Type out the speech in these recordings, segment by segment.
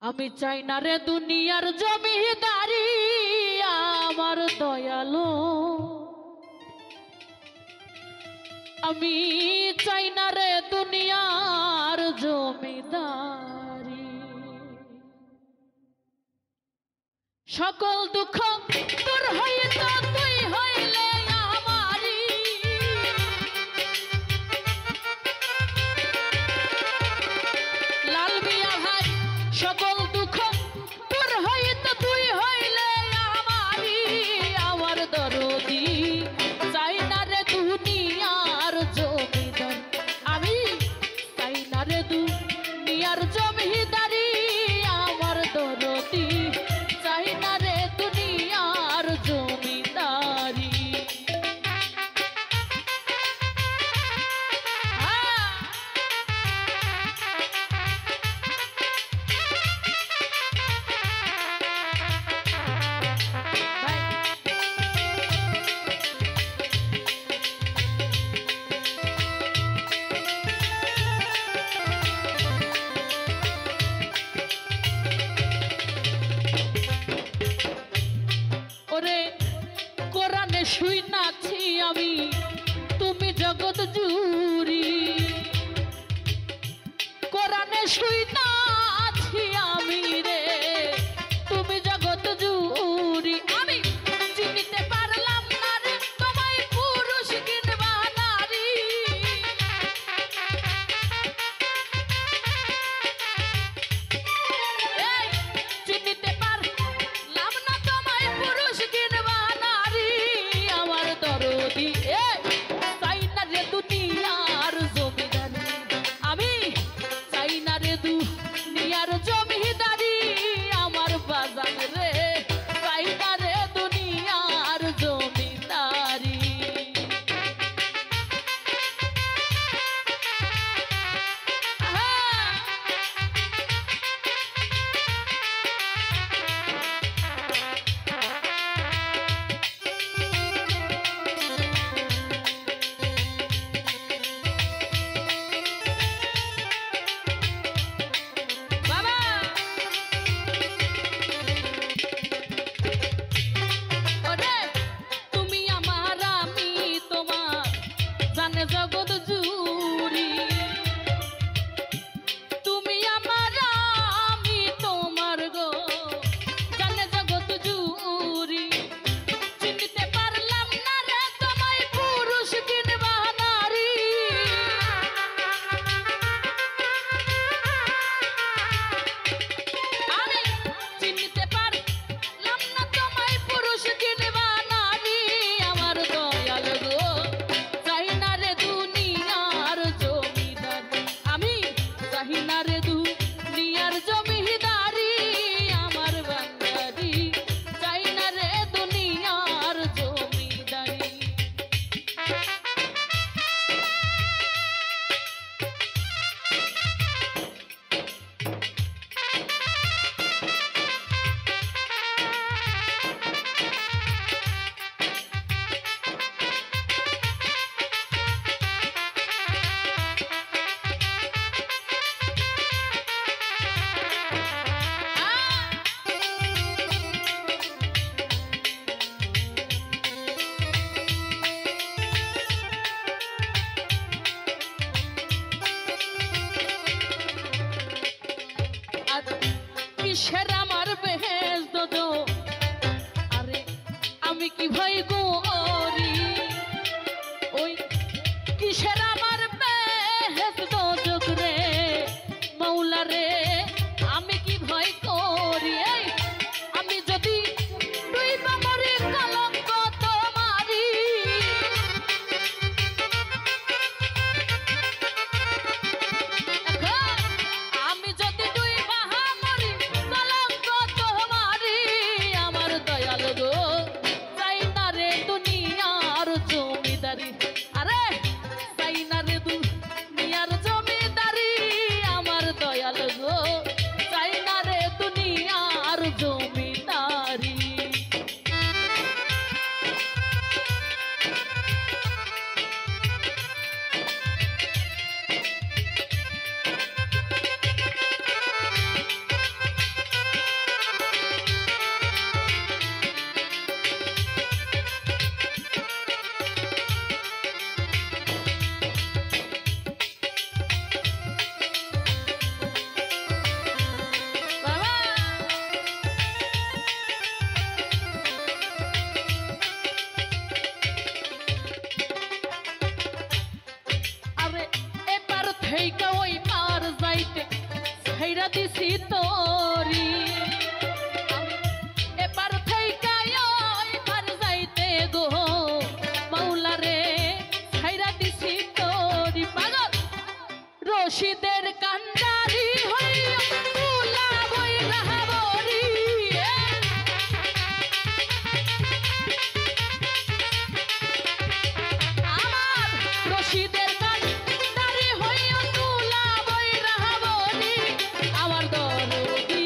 আমি চাই না রে দুনিয়ার জমিদারি আমার দয়ালো, আমি চাই না রে দুনিয়ার জমিদারি। সকল দুঃখ তোর হইতো তুই হইলে আমারি, লাল মিয়া ভাই সকল দুঃখ তোর হইতো তুই হইলে আমারি। আমার দরদি চাই না রে দুনিয়ার জমিদার, আমি চাই না রে দুনিয়ার জমিদারি। আমার দরদি চাই না রে দুনিয়ার জমিদারি। কোরআনে শুই নাছি আমি তুমি জগৎ জুড়ি, কোরআনে শুই নাছি আমি রে তুমি জগৎ জুড়ি। আমি চিনিতে পারলাম না রে তোমায় পুরুষ কিংবা নারী, চিনিতে পারলাম না তোমায় পুরুষ কিংবা নারী। আমার দরদি চাই না রে দুনিয়ার জমিদারি, আমি চাই না রে দুনিয়ার জমিদারি। আমার বাজান রে চাই না রে দুনিয়ার জমিদারি। জগৎ জুড়ি তুমি আমার আমি তোমার গো জানে জগৎ জুড়ি। চিনতে পারলাম না রে তোমায় পুরুষ কিংবা নারী, আরে চিনতে পারলাম না তোমায় পুরুষ কিংবা নারী। আমার দয়াল গো চাই না রে দুনিয়ার জমিদার, আমি চাই না রে দুনিয়ার জমিদারি। আমার বান্দারি চাই না রে দুনিয়ার জমিদারি। কিসের আমার বেহেস দো, আরে আমি কি ভয় করি, ওই কিসের আমার বেহেস দোজক রে মৌলা রে আমি কি ভয় করি। আমি যদি তুই বামরে কলঙ্ক তোমারি, আমি যদি তুই বাহামরি কলঙ্ক তোমারি। ছাইরা দিছি তোরি আমি এবার থেইকা ওইবার যাইতে গো মাওলা রে ছাইরা দিছি তোরি পাগল রশিদের কান্ডারি হইয়া তুলা বই রাহাবরি আমার রশিদের কান্ডারি হইয়া তুলা বই রাহাবরি আমার দরদি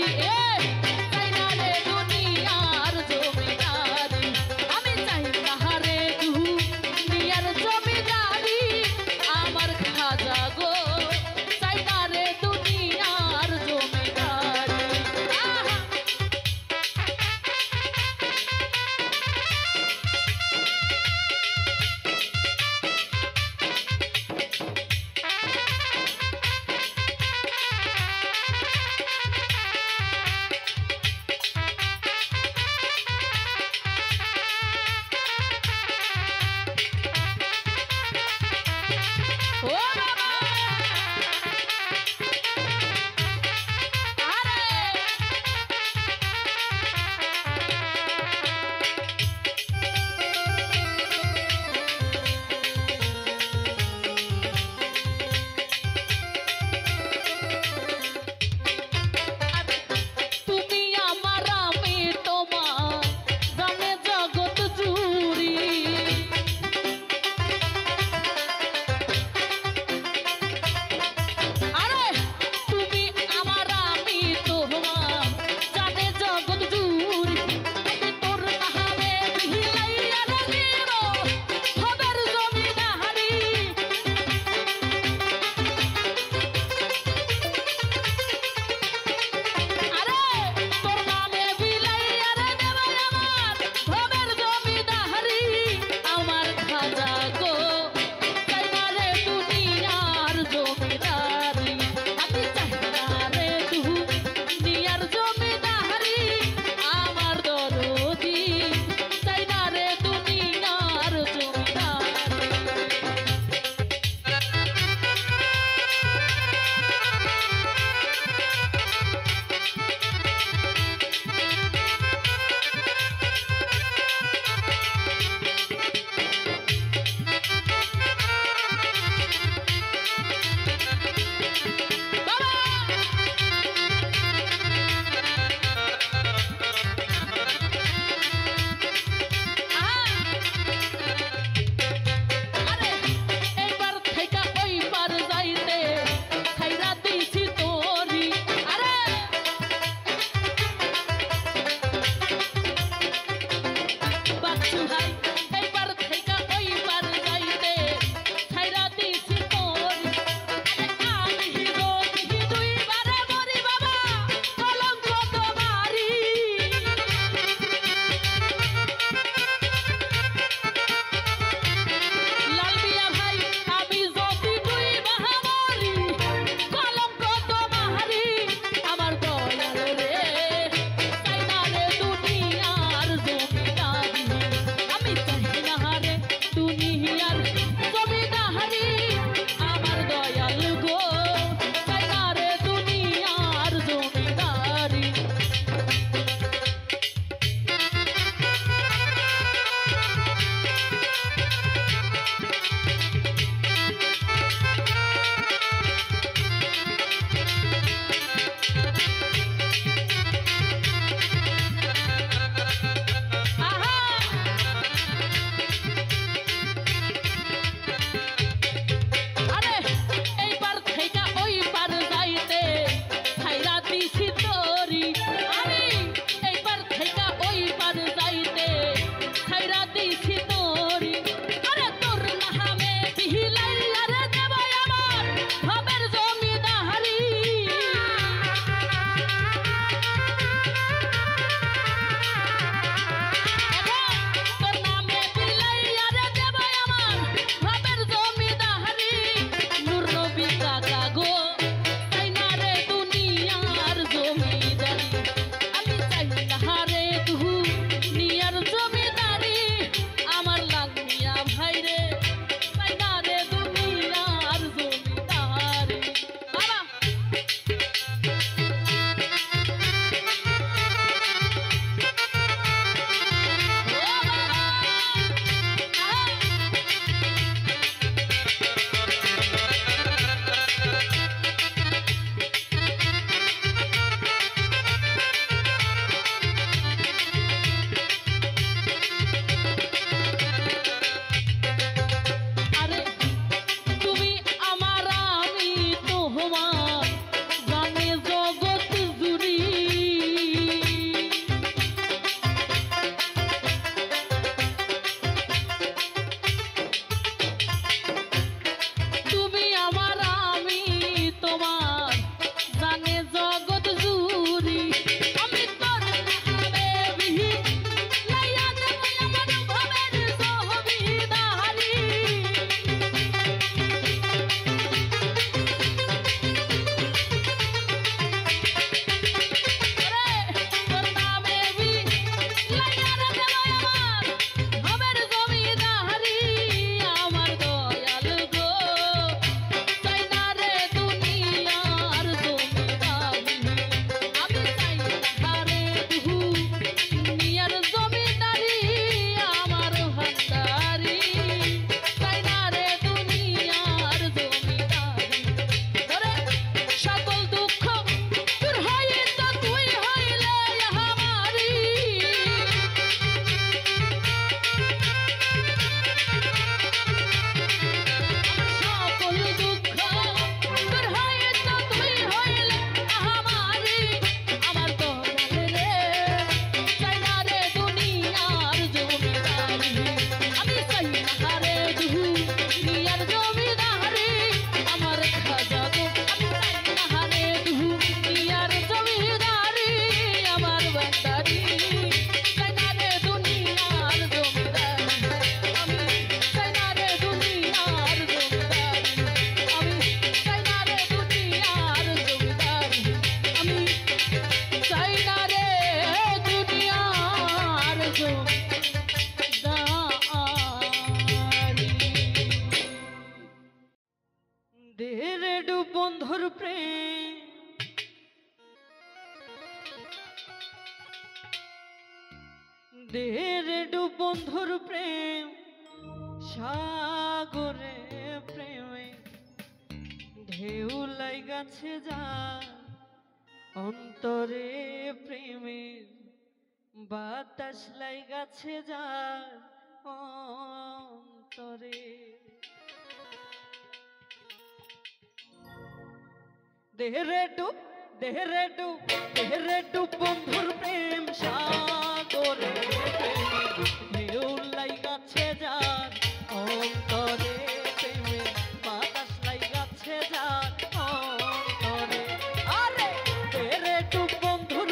চাই না রে দুনিয়ার জমিদারি। দেরে ডু বন্ধুর প্রেম দেরে ডু বন্ধুর প্রেম সাগরে প্রেমে ঢেউ লাইগাছে যা অন্তরে প্রেমের বাতাস লাইগাছে যা অন্তরে। দেরে ডু বন্ধুর প্রেম সাগরে প্রেমে ঢেউ লাইগাছে যার অন্তরে প্রেমে বাতাস লাইগাছে যার অন্তরে। আরে দেরে ডু বন্ধুর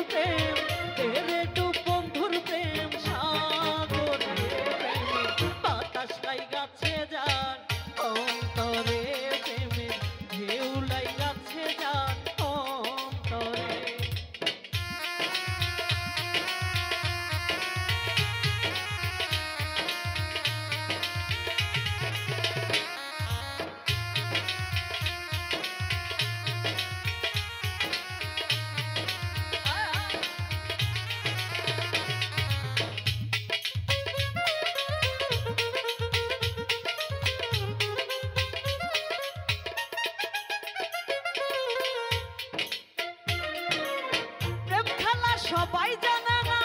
প্রেম সাগরে প্রেমে বাতাস লাইগাছে যার অন্তরে প্রেমে ঢেউ লাইগাছে যার অন্তরে। সবাই জানে না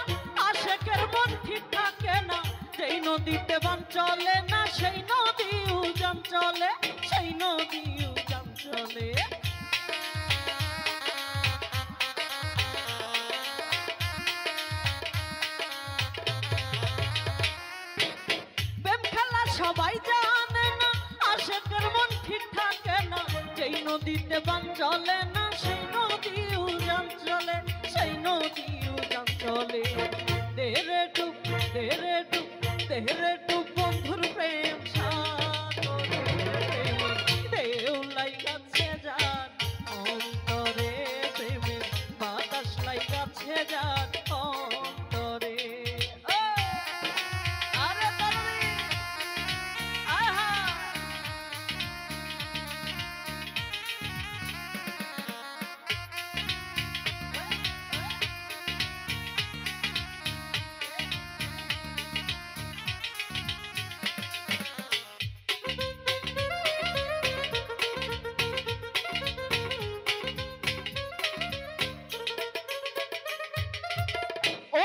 আশেকের মন ঠিক থাকে না, যেই নদীতে বান চলে না সেই নদী উজান চলে, সেই নদী উজান চলে। প্রেম খেলা সবাই জানে না আশেকের মন ঠিক থাকে না, যেই নদীতে বান চলে না সেই নদী উজান চলে, সেই নদী উজান চলে। দেরে ডুব বন্ধুর প্রেম সাগরে প্রেমে ঢেউ লাইগাছে যার অন্তরে প্রেমে বাতাস লাইগাছে যার অন্তরে। আরে তরুণী আহা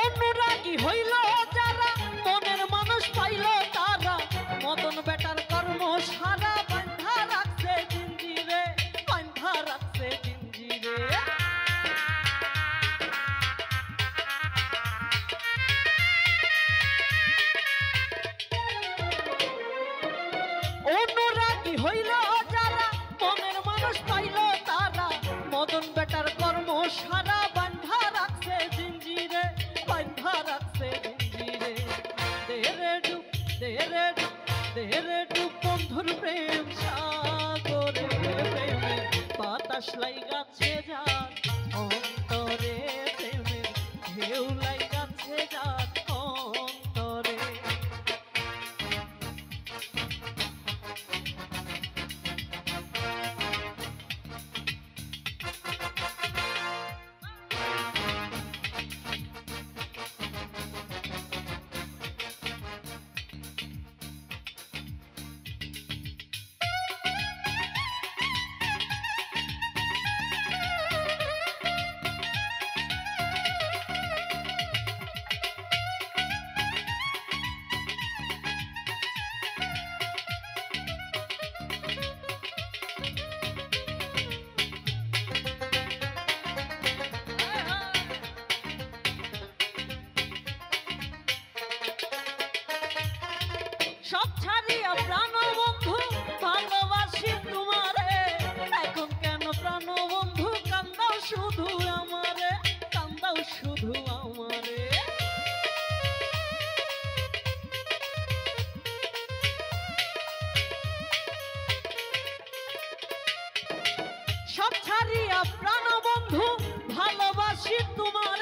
অনুরাগী হইল যারা মনের মানুষ পাইল তারা, মদন বেটার কর্ম সারা বান্ধা রাখছে জিঞ্জিরে, বান্ধা রাখছে জিঞ্জিরে। অনুরাগী হইল যারা মনের মানুষ পাইল তারা, মদন বেটার কর্ম সারা বান্ধা রাখছে জিঞ্জিরে, বান্ধা রাখছে জিঞ্জিরে। দেরে ডুব বন্ধুর প্রেম সাগরে প্রেমে বাতাস লাইগাছে যার অন্তরে প্রেমে ঢেউ লাইগাছে যার অন্তরে। সব ছাড়িয়া প্রাণ বন্ধু ভালোবাসি তোমারে, এখন কেন প্রাণ বন্ধু কান্দাও শুধু আমারে, কান্দাও শুধু আমারে। সব ছাড়িয়া প্রাণ বন্ধু ভালোবাসি তোমারে,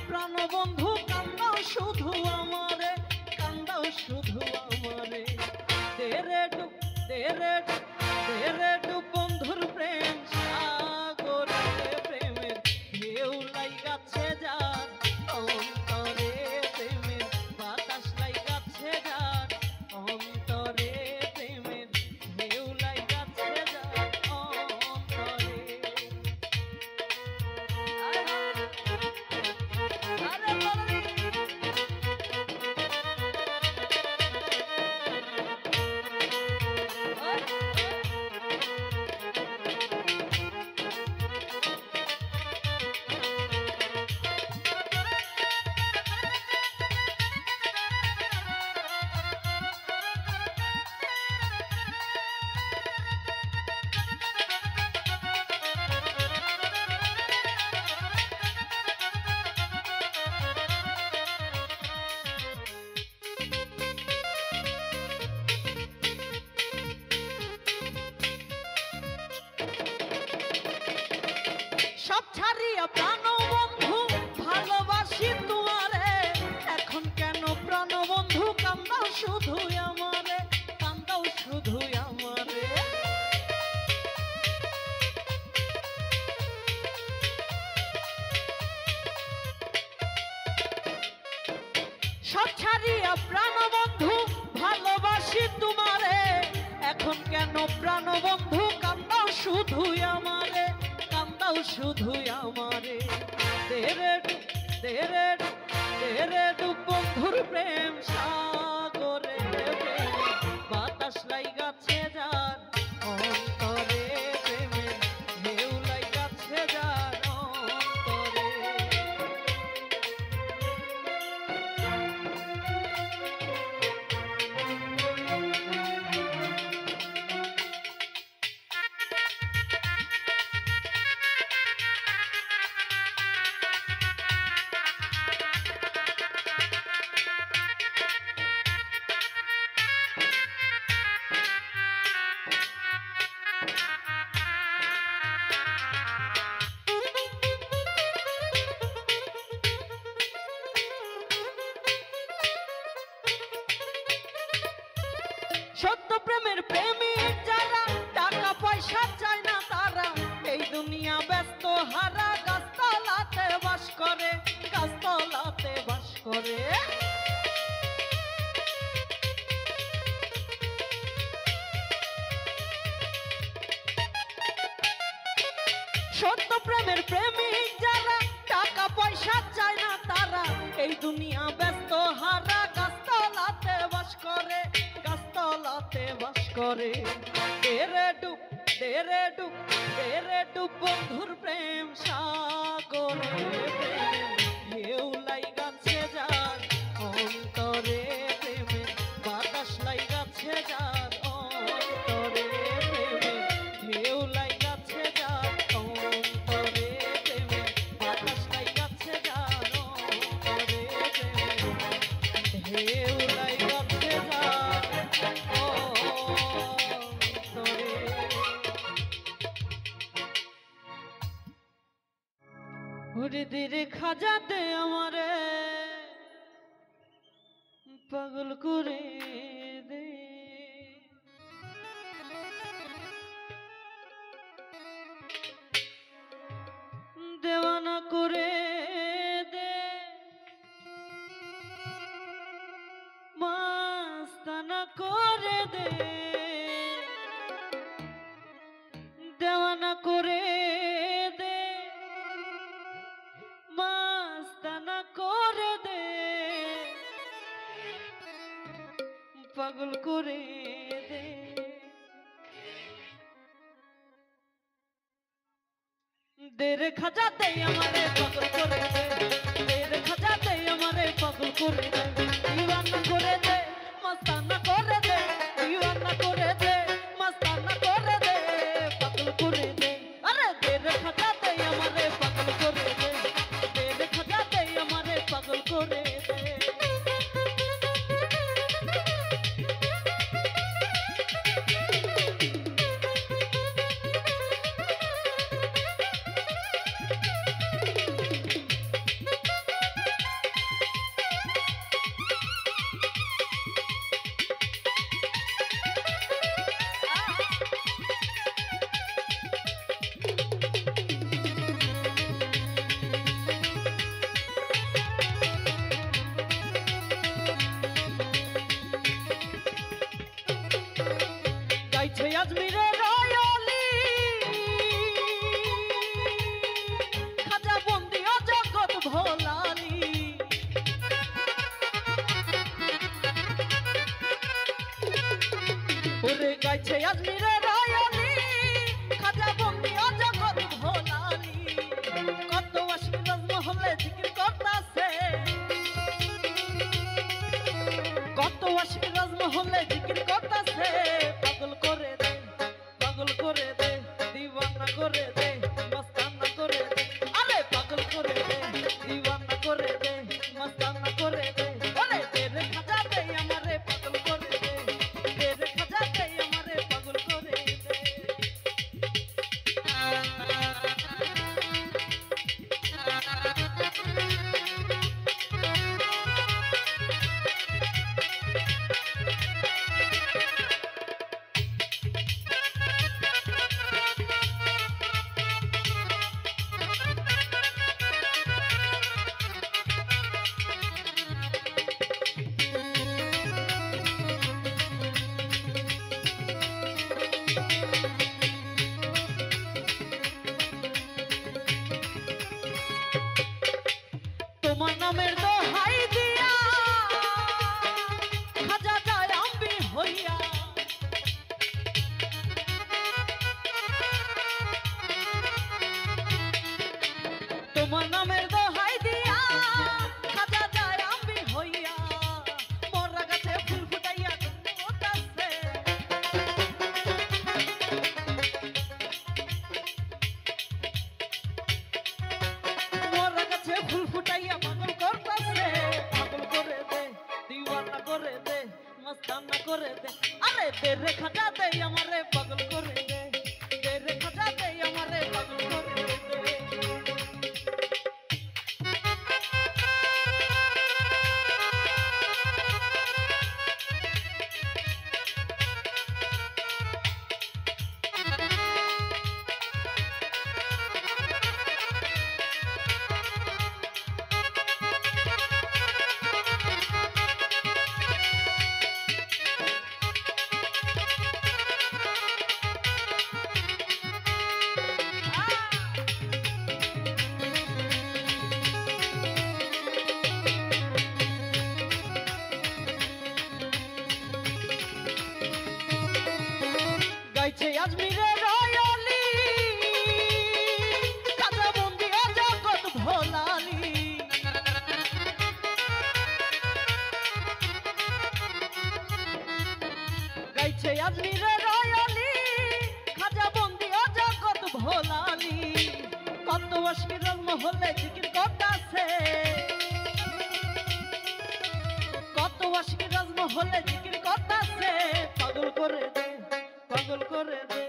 প্রাণবন্ধু কান্দাও শুধু আমারে, কান্দাও শুধু আমারে। দেরে ডুব দেরে ডুব দেরে ডুব বন্ধুর প্রেম সাগরে, প্রেমের ঢেউ লাইগাছে যার অন্তরে, প্রেমের বাতাস লাইগাছে যার অন্তরে, প্রেমের ঢেউ লাইগাছে যার অন্তরে। আরে বলি সব ছাড়িয়া প্রাণবন্ধু ভালোবাসি তোমারে, এখন কেন প্রাণবন্ধু কান্দাও শুধু আমারে, কান্দাও শুধু আমারে। সব ছাড়িয়া প্রাণবন্ধু ভালোবাসি তোমারে, এখন কেন প্রাণবন্ধু কান্দাও শুধু আমারে, কান্দাও শুধু আমারে। দেরে ডুব দেরে ডুব দেরে ডুব বন্ধুর প্রেম সাগরে, প্রেমের বাতাস লাইগাছে যার অন্তরে, প্রেমের ঢেউ লাইগাছে যার অন্তরে। সত্য প্রেমের প্রেমিক যারা, টাকা পয়সা চায় না তারা, এই দুনিয়া ব্যস্ত হারা, গাছতলাতে বাস করে, গাছতলাতে বাস করে। সত্য প্রেমের প্রেমিক যারা, টাকা পয়সা চায় না তারা, এই দুনিয়া ব্যস্ত হারা, গাছতলাতে বাস করে, গাছতলাতে বাস করে। দেরে ডুব দেরে ডুব দেরে ডুব বন্ধুর প্রেম সাগরে, প্রেমের ঢেউ লাইগাছে যার অন্তরে, প্রেমের বাতাস লাইগাছে যার অন্তরে, প্রেমের ঢেউ লাইগাছে যার অন্তরে, প্রেমের বাতাস লাইগাছে যার অন্তরে, প্রেমের ঢেউ লাইগাছে যার অন্তরে। ওরে দিরে খাজাতে আমারে পাগল করে দে, দেওয়ানা করে দে, মাস্তানা করে দে, দেওয়ানা করে দে, মাস্তানা করে দে, পাগল করে দে। দেরে খাজাতে আমারে পাগল করে দে, দেরে খাজাতে আমারে পাগল করে দে, দিওয়ানা করে দে, মাস্তানা করে দে, দিওয়ানা করে দে, মাস্তানা করে দে, পাগল করে দে। আরে দেরে খাজাতে আমারে পাগল করে দে, দেরে খাজাতে আমারে পাগল করে দে। রে গাইছে আজমিরে রায়ালি খাজা বন্দি অজগর ভোলালি কত আশিক রাজমহলে জিকির করতাছে কত আশিক রাজমহলে জিকির করতাছে পাগল করে দে দিওয়ানা করে দে মস্তানা করে দে আরে পাগল করে দে দিওয়ানা করে দে মস্তানা করে দে আরে তেরে খাজা দে আমারে পাগল করে দে তেরে খাজা দে আমারে পাগল করে দে তোমার নামের দোহাই দিয়া খাজা যায় আম্বি হইয়া তোমার নামের দোহাই দিয়া খাজা যায় আম্বি হইয়া মরা গাছে ফুল ফুটাইয়া ওঠাছে মরা গাছে ফুল ফুটাইয়া পাগল করতাছে পাগল করে দে দিওয়ানা করে দে মস্তানা করে দে আরে তেরে খাজা দে আমারে পাগল করে দে তেরে খাজা দে আমারে পাগল করে দে গাইছে আজমিরে রায়ালি খাজা বন্দি অজগর ভোলালি গাইছে আজমিরে রায়ালি খাজা বন্দি অজগর ভোলালি কত আশিক রাজমহলে জিকির করতাছে কত আশিক রাজমহলে জিকির করতাছে পাগল করে দে পাগল করে দে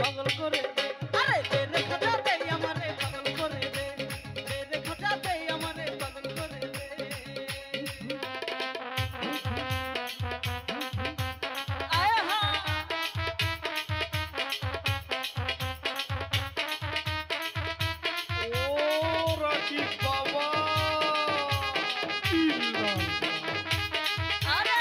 পাগল করে দে আরে তেরে খাজা দে আমারে পাগল করে দে তেরে খাজা দে আমারে পাগল করে দে আয় হা ও রাকিব বাবা আরে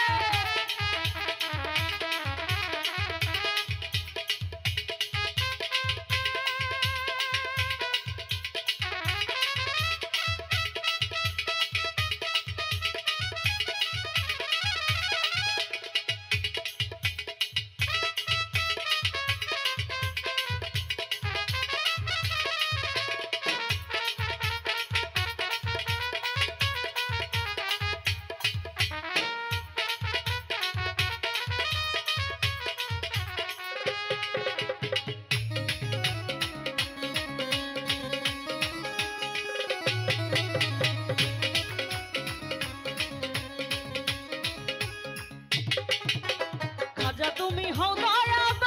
খাজা তুমি হও দয়াবান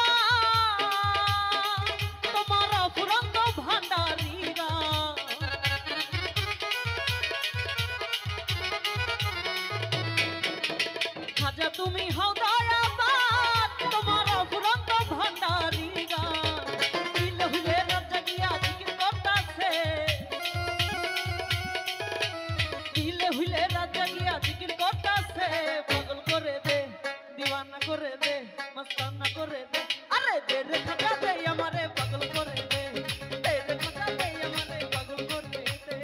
তোমার অফুরন্ত ভান্ডারীরা খাজা তুমি হও দয়াবান তোমার অফুরন্ত ভান্ডারীরা দিলে হুলে রাত জাগিয়া জিকির করতাছে দিলে হুলে রাত জাগিয়া জিকির করতাছে পাগল করে দে দিওয়ানা করে দে মস্তানা করে দে আরে তেরে খাজা দে আমারে পাগল করে দে তেরে খাজা দে আমারে পাগল করে দে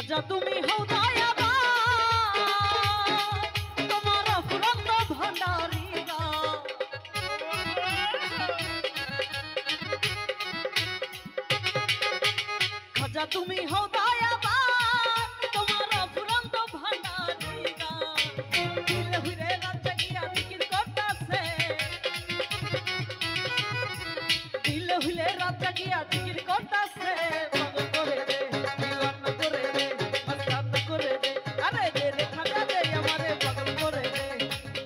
খাজা তুমি হও দয়াবান তোমার ফুরন্ত ভান্ডারি গান খাজা তুমি হও দয়াবান তোমার ফুরন্ত ভান্ডারি গান দিল হুরে রাত জাগিয়া জিকির করতাছে দিল হুরে রাত জাগিয়া জিকির করতাছে পাগল করে দে দিওয়ানা করে দে মস্তানা করে দে আরে দে রে খাজা দে আমারে পাগল করে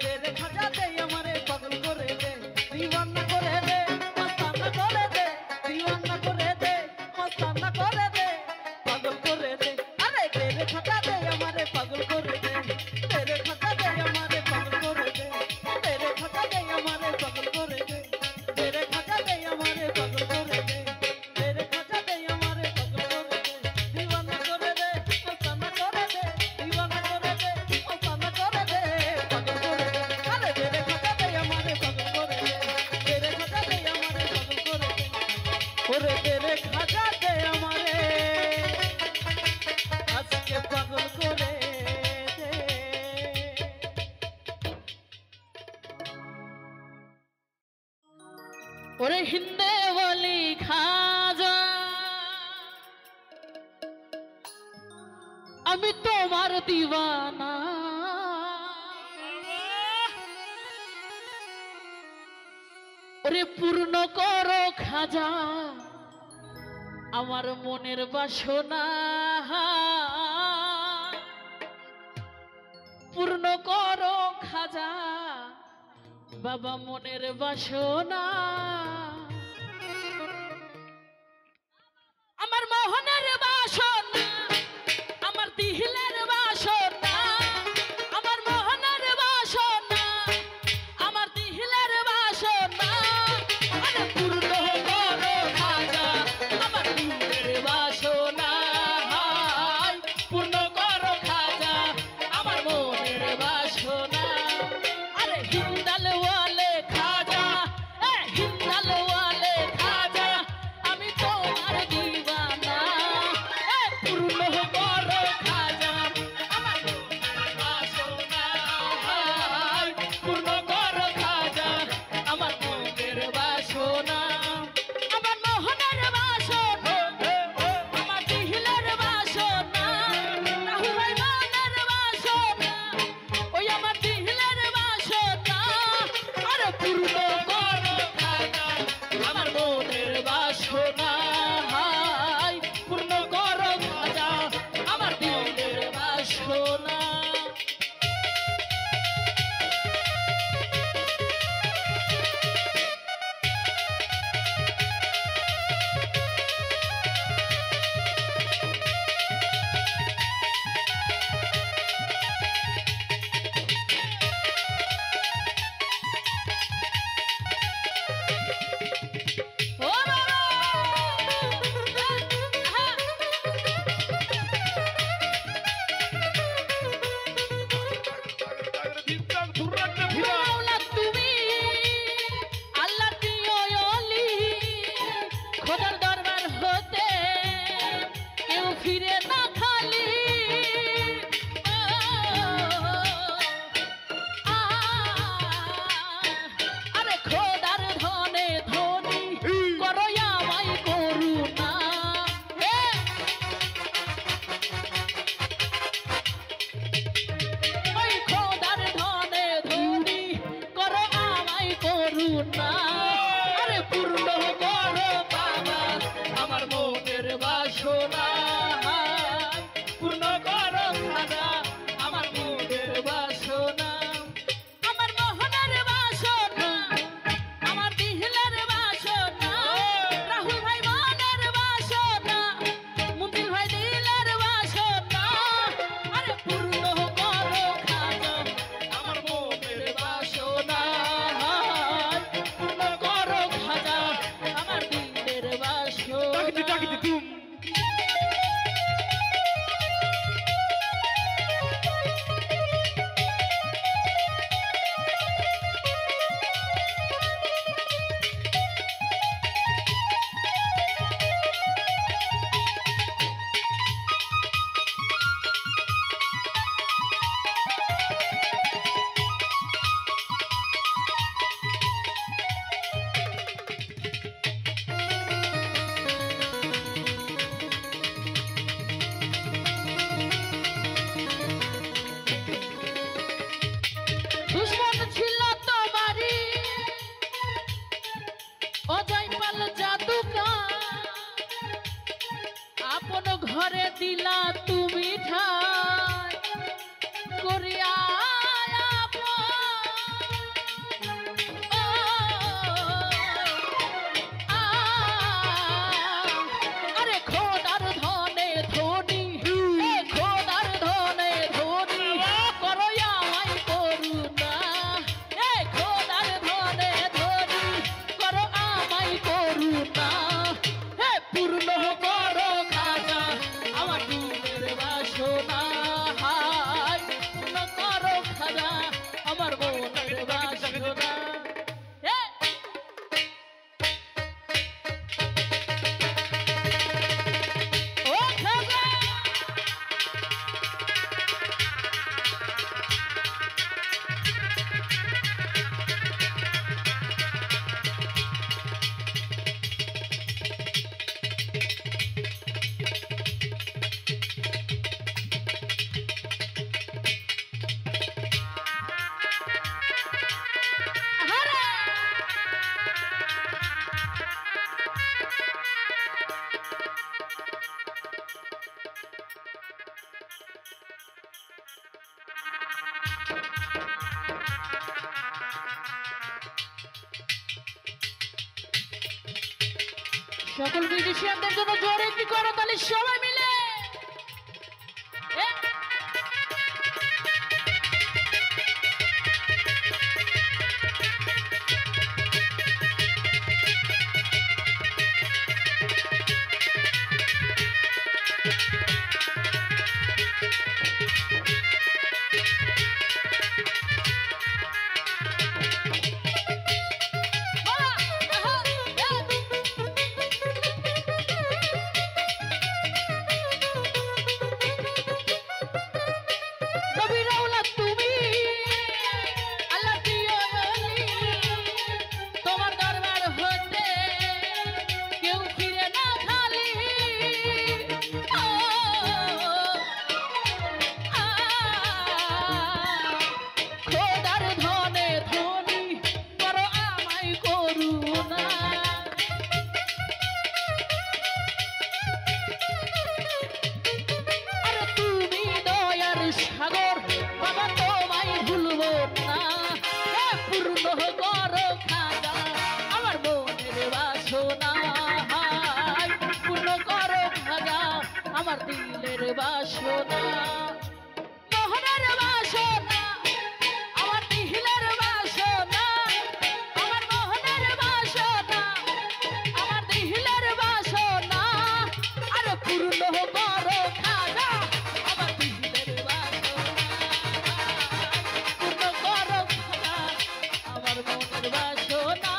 দে রে খাজা দে আমারে পাগল করে দে দিওয়ানা করে দে মস্তানা করে দে দিওয়ানা করে দে মস্তানা করে দে পাগল করে দে আরে দে রে খাজা দে আমারে পাগল করে দে রে খাজা দে আমারে পাগল করে দে রে খাজা দে আমারে পাগল করে দে রে খাজা দে আমারে পাগল করে দে রে খাজা দে আমারে পাগল করে দে দিওয়ানা করে দে মস্তানা করে দে দিওয়ানা করে দে মস্তানা করে দে পাগল করে দে আরে দে রে খাজা দে আমারে পাগল করে দে রে খাজা দে আমারে পাগল করে দে ওরে দে রে খাজা দে আমারে আজকে পাগল করে দে ওরে হিন্দে বলি খাজা আমি তোমার দিওয়ানা ওরে পূর্ণ করো খাজা আমার মনের বাসনা পূর্ণ করো খাজা বাবা মনের বাসনা আমার মোহনের বাসনা আমার দিহিলের বাসনা আমার মোহনের বাসনা আমার দিহিলের বাসনা আরে পূর্ণ করো খাজা আমার দিলের বাসনা পূর্ণ করো খাজা আমার মনের বাসনা আরে হিন্দাল ওয়ালে খাজা হিন্দাল ওয়ালে খাজা আমি তোমার দিওয়ানা দিলা তুমি ঠাই করিয়া আরে খোদার ধনে ধনী খোদার ধনে ধনী করো আমায় করুণা খোদার ধনে ধনী করো আমায় করুণা পূর্ণ করো খাজা আমার দিলের বাসনা হায় পূর্ণ করো খাজা আমার মনের বাসনা ও খাজা সকল বিদেশিয়ানদের জন্য জোরে কি করো তাহলে সবাই মিলে সাগর বাবা তোমায় ভুলবো না পূর্ণ করো খাজা আমার মনের বাসনা পূর্ণ করো খাজা আমার দিলের বাসনা মোহনের বাসনা আমার দিলের বাসনা আমার মোহনের বাসনা আমার দিলের বাসনা আর পূর্ণ করো খাজা আমার দিলের আমার মনের বাসনা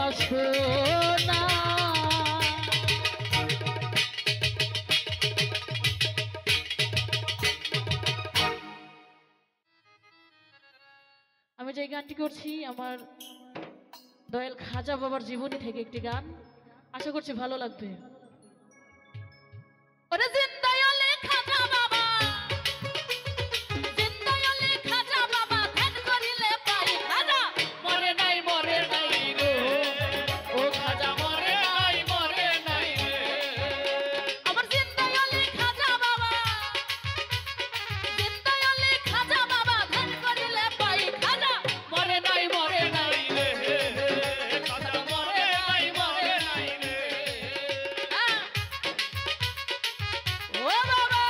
বাসনা। আমি যে গানটি করছি আমার দয়াল খাজা বাবার জীবনী থেকে একটি গান, আশা করছি ভালো লাগবে। ওরে জিন্দায়ালে খাজা বাবা, জিন্দায়ালে খাজা বাবা, ধ্যান করিলে পাই খাজা মরে নাই রে, ও খাজা মরে নাই রে। আমার জিন্দায়ালে খাজা বাবা, জিন্দায়ালে খাজা বাবা, ধ্যান করিলে পাই খাজা মরে নাই রে, খাজা মরে নাই রে। ও বাবা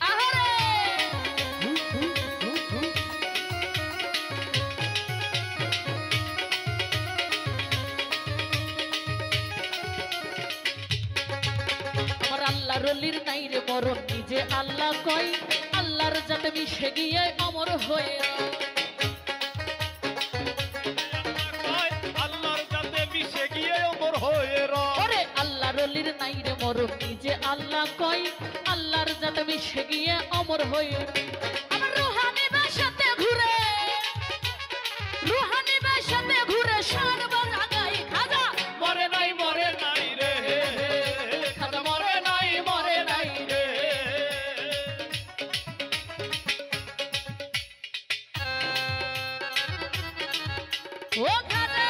আহারে আমার আল্লাহ রলির নাই রে মরণ, নিজে আল্লাহ কয় আল্লাহর যাতে মিশে গিয়ে অমর হয়ে আল্লাহর যাতে মিশে গিয়ে অমর হয়ে রয়। ওরে আল্লাহ রলির নাই রে মরণ, নিজে আল্লাহ কয় আল্লাহর যাতে মিশে গিয়ে অমর হয়ে। আমার রুহানি বাসাতে ঘুরে, রুহানি বাসাতে ঘুরে সারবার আগাই খাজা মরে নাই রে, খাজা মরে নাই রে। ও খাজা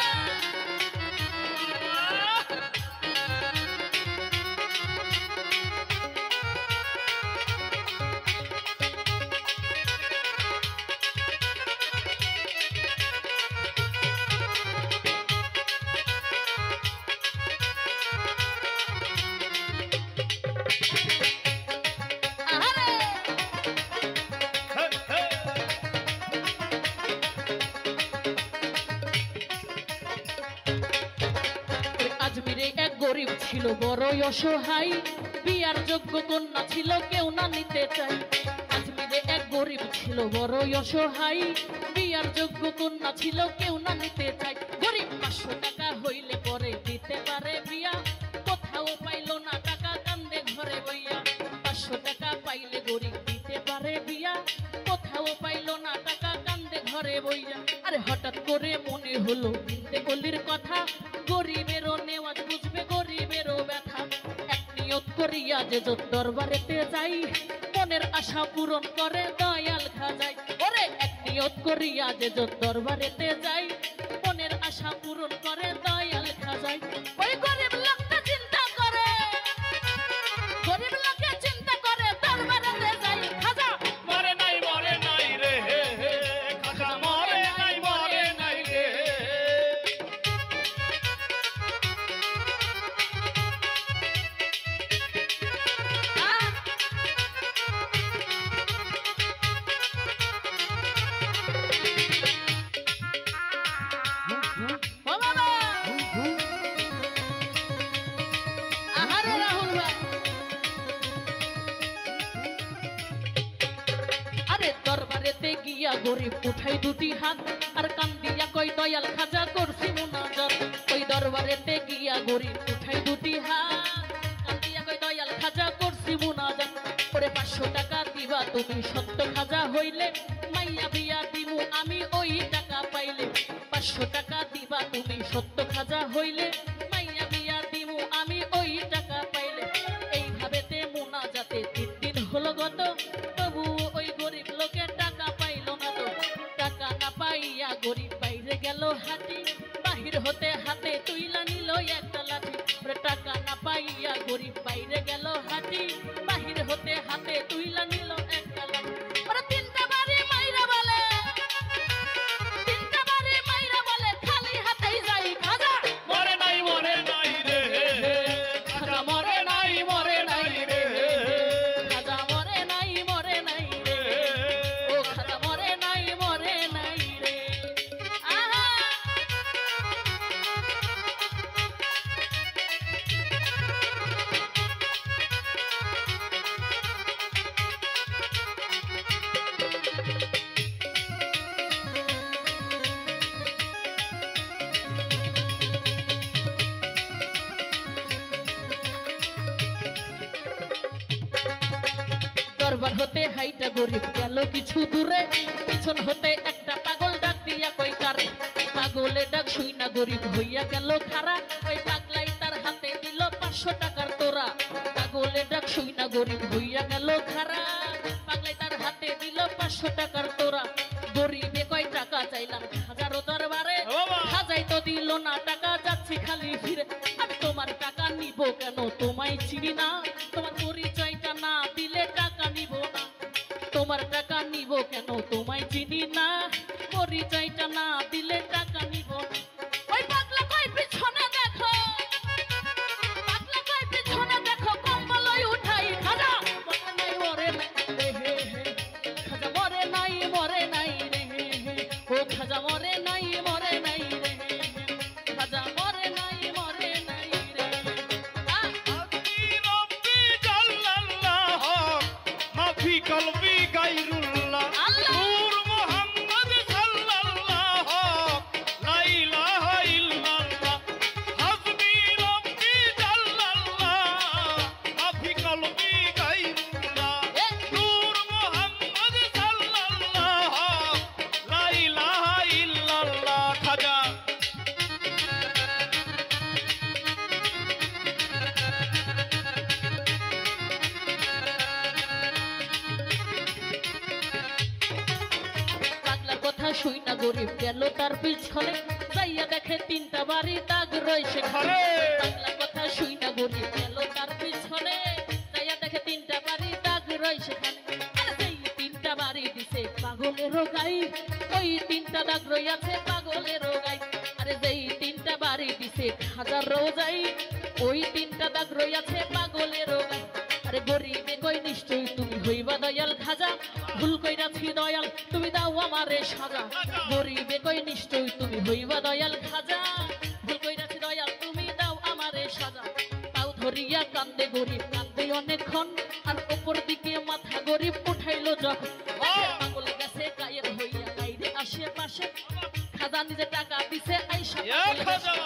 আহারে হে, হে। আজমিরে এক গরিব ছিল বড়ই অসহায়, বিয়ার যোগ্য কন্যা ছিল কেউ না নিতে চাই। আজমিরে এক গরিব ছিল বড়ই অসহায়, বিয়ার যোগ্য কন্যা ছিল কেউ না নিতে চাই। গরিব 500 টাকা হইলে পরে দিতে পারে বিয়া, কোথাও পাইল না টাকা কান্দে ঘরে বইয়া। 500 টাকা পাইলে গরিব দিতে পারে বিয়া, কোথাও পাইল না টাকা কান্দে ঘরে বইয়া। আরে হঠাৎ করে মনে হলো কিনতে গলির কথা, গরিবেরও নেওয়াজ বুঝবে গরিবেরও ব্যথা। এক নিয়ত করিয়া যে যত দরবারেতে যাই, মনের আশা পূরণ করে দয়াল খাজাই। ওরে এক নিয়ত করিয়া যে যত দরবারেতে যাই, মনের আশা পূরণ করে দয়াল খাজাই। ওই গরিব লোকটা চিন্তা করে, গরিব লোকে চিন্তা করে দরবারেতে যাই খাজা মরে নাই রে, খাজা মরে নাই রে। ও বাবা আহারে রাহুল ভাই, আরে দরবারেতে গিয়া গরিব উঠাই দুটি হাত, আর কান্দিয়া কই দয়াল খাজা করছি মুনাজাত। ওই দরবারেতে গিয়া গরিব উঠাই দুটি হাত, কান্দিয়া কই দয়াল খাজা করছি মুনাজাত। ওরে 500 টাকা দিবা তুমি সত্য খাজা হইলে, মাইয়া বিয়া দিমু আমি ওই টাকা পাইলে। 500 টাকা দিবা তুমি সত্য খাজা হইলে, মাইয়া বিয়া দিমু আমি ওই টাকা পাইলে। এইভাবেতে মুনাজাতে 3 দিন হলো গত, তবু ওই গরিব লোকে টাকা পাইল না তো। টাকা না পাইয়া গরিব বাইরে গেল হাতি, বাহির হতে হাতে তুইলা নিল একটা লাঠি। ওরে টাকা না পাইয়া গরিব বাইরে গেল হাতি, বাহির হতে হাতে তুইলা নিল একটা লাঠি। ওরে 3টা বাড়ি মাইরা বলে, 3টা বাড়ি মাইরা বলে খালি হাতেই যাই খাজা মরে নাই রে, খাজা মরে নাই রে, খাজা মরে নাই রে, ও খাজা মরে নাই রে। আহা দরবার হতে হাইটা গরিব গেল কিছু দূরে, পিছন হতে একটা পাগল ডাক দিয়া কই কারে, পাগলে ডাক শুই না গরিব হইয়া গেল খারা, ওই পাগলাই তার হাতে দিল 500 টাকার তোরা, পাগলে ডাক শুই না গরিব হইয়া গেল খারা, পাগলাই তার হাতে দিল 500 টাকার তোরা, গরিবে কয় টাকা চাইলাম হাজারো দরবারে, হাজাই তো দিল না টাকা যাচ্ছি খালি ফিরে, আমি তোমার টাকা নিব কেন তোমায় চিনি না, তোমার পরিচয়টা না দিলে টাকা নিব না, তোমার টাকা নিব কেন তোমায় চিনি না, পরিচয়টা না দিলে টাকা নিব না। ওই পাগলা কই পিছনে দেখো, পাগলা কই পিছনে দেখো, কম্বল ওই উঠাই খাজা মরে নাই মরে নাই রে হে হে, খাজা মরে নাই মরে নাই রে হে হে, ও খাজা মরে নাই মরে নাই রে হে হে, খাজা মরে নাই মরে নাই রে হে। হাসবি রব্বি জাল্লাল্লাহ মাফি কলবি গায়রুল্লাহ নূর মুহাম্মদ সাল্লাল্লাহ লা ইলাহা ইল্লাল্লাহ, হাসবি রব্বি জাল্লাল্লাহ মাফি কলবি গায়রুল্লাহ নূর মুহাম্মদ সাল্লাল্লাহ লা ইলাহা ইল্লাল্লাহ। খাজা পাগলার কথা শুই না গরিব গেল তার পিছনে, যাইয়া দেখে 3টা বাড়ি দাগ রয়েছে ঘরে, পাগলার কথা শুই না গরিব গেল তার পিছনে, যাইয়া দেখে 3টা বাড়ি দাগ রয়েছে ঘরে, আরে যেই 3টা বাড়ি দিছে পাগলের গাই, ওই 3টা দাগ রইয়াছে পাগলের গাই, আরে যেই 3টা বাড়ি দিছে খাজার রোজাই, ওই 3টা দাগ রইয়াছে পাগলের গাই, আরে গরিবে কই নিশ্চয় তুমি হইবা দয়াল খাজা, ভুল কইরাছি দয়াল তুমি দাও আমারে সাজা, গরিবে কই নিশ্চয় তুমি হইবা দয়াল খাজা, ভুল কইরাছি দয়াল তুমি দাও আমারে সাজা, পাও ধরিয়া কান্দে গরিব কান্দে অনেকক্ষণ, আর উপর দিকে মাথা গরিব উঠাইলো যখন, পাগল গেছে গায়েব হইয়া গাইরে আশেপাশে, খাজা নিজে টাকা দিছে আইসা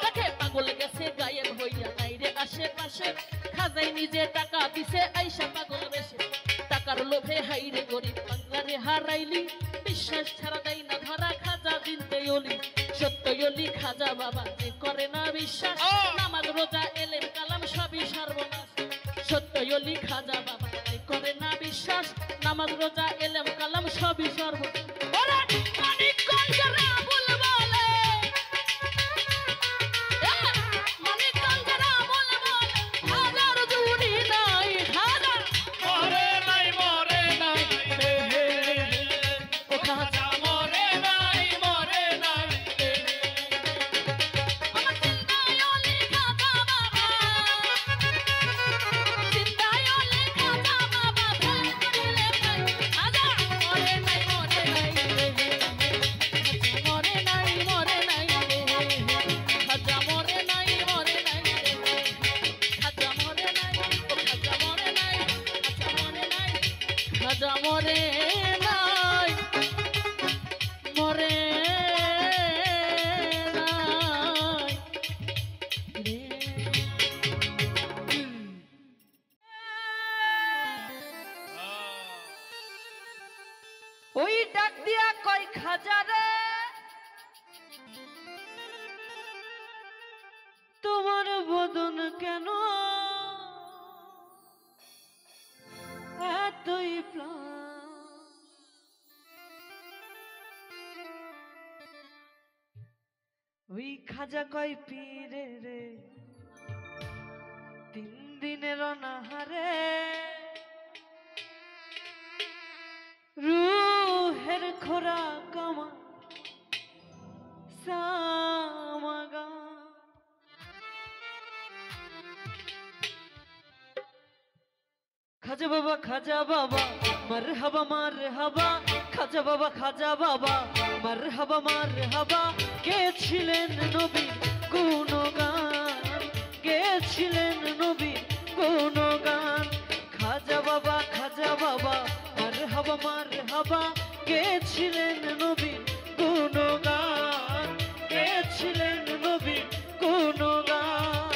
দেখে পাগল গেছে গায়েব হইয়া গাইরে আশেপাশে, খাজাই নিজে টাকা দিছে আইসা পাগল বেশে, টাকার লোভে হাইরে গরিব পাগলারে হারাইলি, বিশ্বাস ছাড়া দেয় না ধরা খাজা দিনতে অলি, সত্য অলি খাজা বাবা যে করে না বিশ্বাস, নামাজ রোজা এলেম কালাম সবই সর্বনাশ, সত্য অলি খাজা বাবা যে করে না বিশ্বাস, নামাজ রোজা এলেম কালাম সবই সর্বনাশ। ওরে মানিকগঞ্জের আবুল বলে, মানিকগঞ্জের আবুল বলে, হাজার জুড়ি নাই হাজার মরে নাই মরে নাই রে হে হে, ও খাজা মরে নাই মরে নাই রে হে। আমার চিন্তায় অলি খাজা বাবা, চিন্তায় অলি খাজা বাবা, ভুল করিলে নাই হাজার মরে নাই রে হে হে, মরে নাই রে হে হে, খাজা মরে নাই রে হে, খাজা মরে নাই, ও খাজা মরে নাই, খাজা মরে নাই, মরে নাই রে। ওই ডাক দিয়া কই খাজা রে, তোমার বদন কেন এতই প্রাণ, ওই খাজা কই পীরে রে 3 দিনের অনাহারে, রুহের খোরা কামা সামাগা, খাজা বাবা মারহাবা মারহাবা, খাজা বাবা মারহাবা, গেছিলেন নবী গুণগান, গেছিলেন নবী গুণগান, খাজা বাবা মারহাবা, গেছিলেন নবী গুণগান, গেছিলেন নবী গুণগান।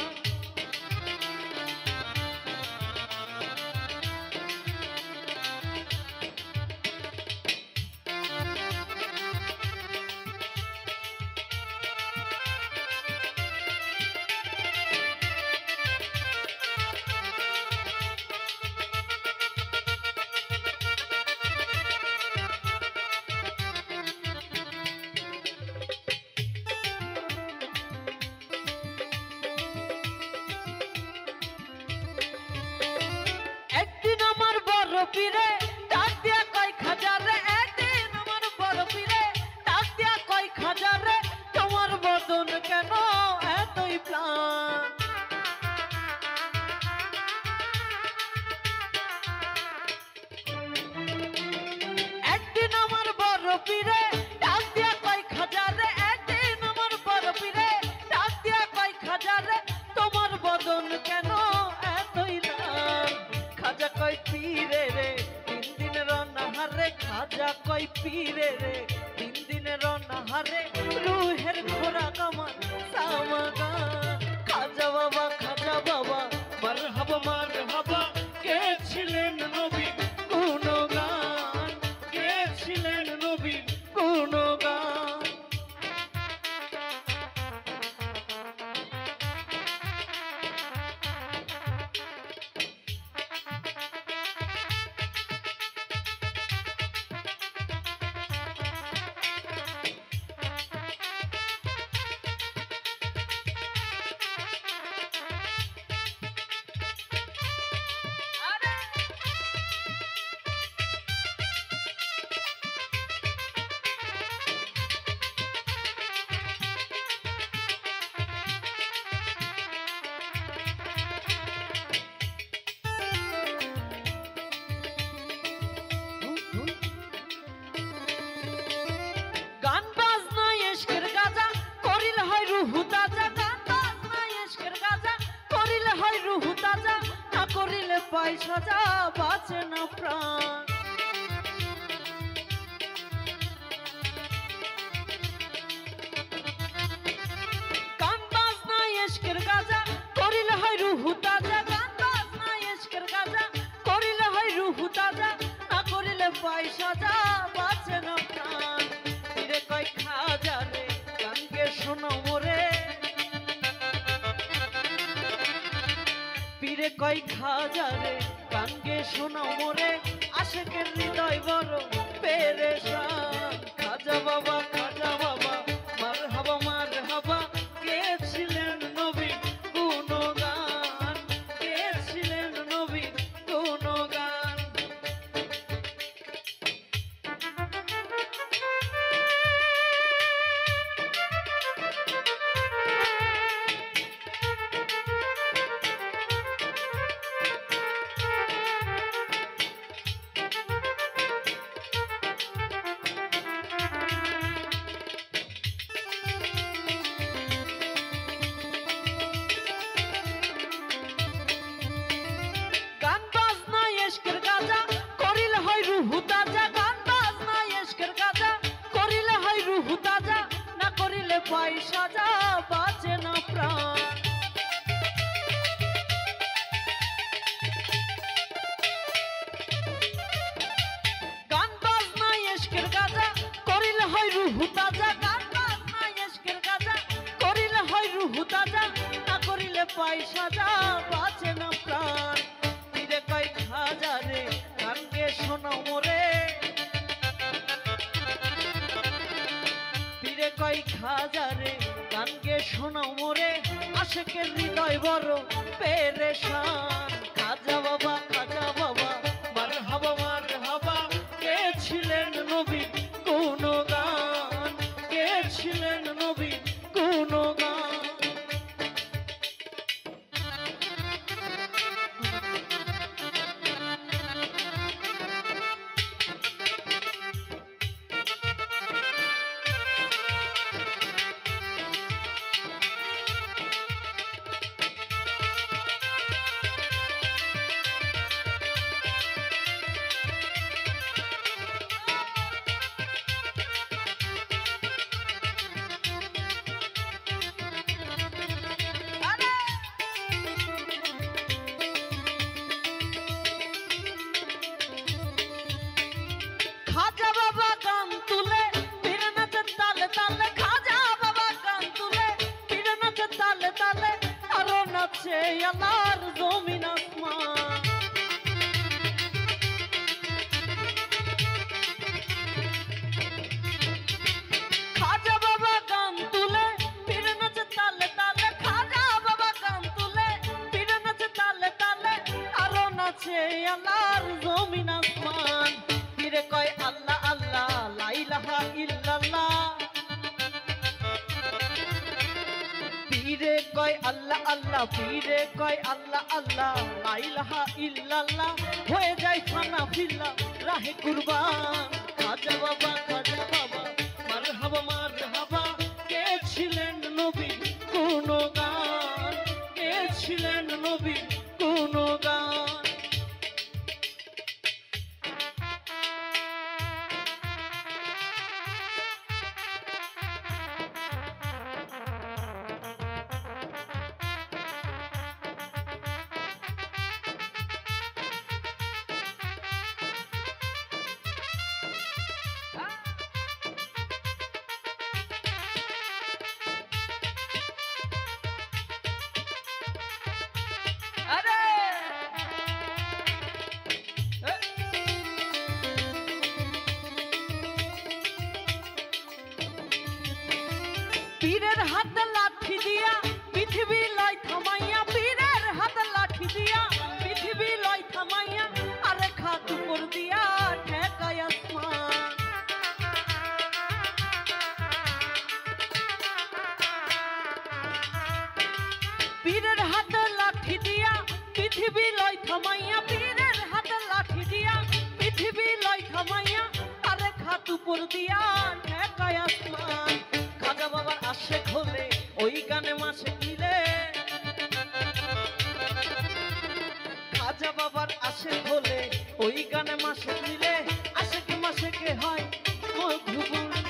পীরে ডাক দিয়া কয় খাজা রে, একদিন আমার বড় পীরে ডাক দিয়া কয় খাজা রে, তোমার বদন কেন এতই প্রাণ? একদিন আমার বড় পীরে ডাক দিয়া কয় খাজা রে, একদিন আমার বড় পীরে ডাক দিয়া কয় খাজা রে, তোমার বদন কেন এতই লাল? খাজা কয় পীরে রে তিন দিনের অনাহারে, খাজা কয় পীরে রে তিন দিনের অনাহারে, রুহের খোরাক আমার সামাগান। খাজা বাবা মারহাবা মারহাবা, কে ছিলেন নবী গুণগান, কে ছিলেন নবী? গুণগান। গান বাজনা ইশকের গাজা করিলে হয় রুহু তাজা, গান বাজনা ইশকের গাজা করিলে হয় রুহু তাজা, না করিলে পাই সাজা বাঁচে না প্রাণ। গান বাজনা ইশকের গাজা করিলে হয় রুহু তাজা, গান বাজনা ইশকের গাজা করিলে হয় রুহু তাজা, না করিলে পাই সাজা বাঁচে না প্রাণ। পীরে কয় খাজা রে গানকে শোনো মোরে, পীরে কয় খাজা রে গানকে শোনো মোরে, আশেকের হৃদয় বড় পেরেশান। খাজা বাবা মারহাবা মারহাবা, কে ছিলেন নবী গুণগান, কে ছিলেন নবী গুণগান। গান বাজনা ইশকের গাজা করিলে হয় রুহু তাজা, গান বাজনা ইশকের গাজা করিলে হয় রুহু তাজা, না করিলে পাই সাজা বাঁচে না প্রাণ। গান বাজনা ইশকের গাজা করিলে হয় রুহু তাজা, গান বাজনা ইশকের গাজা করিলে হয় রুহু তাজা, না করিলে পাই সাজা বাঁচে না প্রাণ। পীরে কয় খাজা রে গানকে শোনো মোরে, পীরে কয় খাজা রে গানকে শোনো মোরে, আশেকের হৃদয় বড় পেরেশান। খাজা বাবা মারহাবা মারহাবা, কে ছিলেন নবী গুণগান, কে ছিলেন নবী? গুণগান। খাজা বাবা গান তুলে পীর নাচে তালে তালে, খাজা বাবা গান তুলে পীর নাচে তালে তালে, আরো নাচে আল্লাহর জমিন আসমান। খাজা বাবা গান তুলে পীর নাচে তালে তালে, খাজা বাবা গান তুলে পীর নাচে তালে তালে, আরো নাচে আল্লাহর জমিন আসমান। কয় আল্লাহ আল্লাহ, পীরে কয় আল্লাহ আল্লাহ, লা ইলাহা ইল্লাল্লাহ হয়ে যায় খানা ফিল্লা রাহে কুরবান। খাজা বাবা মারহাবা মারহাবা, কে ছিলেন নবী কোন গান, কে ছিলেন নবী কোন গান। পীরের হাত লাঠি দিয়া পৃথিবী লয় থামাইয়া, পীরের হাত লাঠি দিয়া পৃথিবী লয় থামাইয়া, আরে খাত উপর দিয়া ঠেকায় আসমান। পীরের হাত লাঠি দিয়া পৃথিবী লয় থামাইয়া, পীরের হাত লাঠি দিয়া পৃথিবী লয় থামাইয়া, আরে খাত উপর দিয়া ঠেকায় আসমান। খাজা বাবার আশেক হলে ওই গানে মাসে মিলে, খাজা বাবার আশেক হলে ওই গানে মাসে মিলে, আশেকে মাসেকে হয় মধুবনী।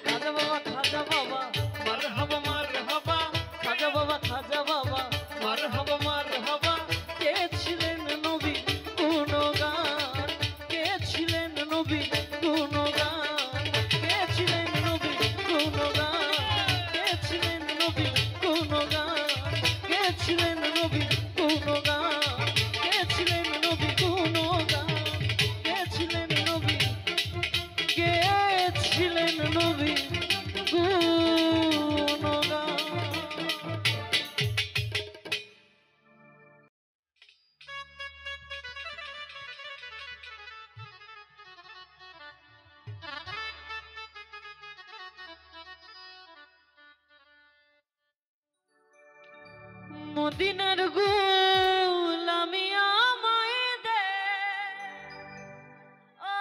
খাজা বাবা মারহাবা মারহাবা, খাজা বাবা মারহাবা মারহাবা, কে ছিলেন নবী কোন গান, কে ছিলেন নবী কোন গান, কে ছিলেন নবী কোন গান, কে ছিলেন নবী কোন গান, কে ছিলেন নবী কোন গান, কে ছিলেন নবী কোন গান, কে ছিলেন নবী, কে ছিলেন নবী কোন গান। মদিনার গোলামি আমায় দে ও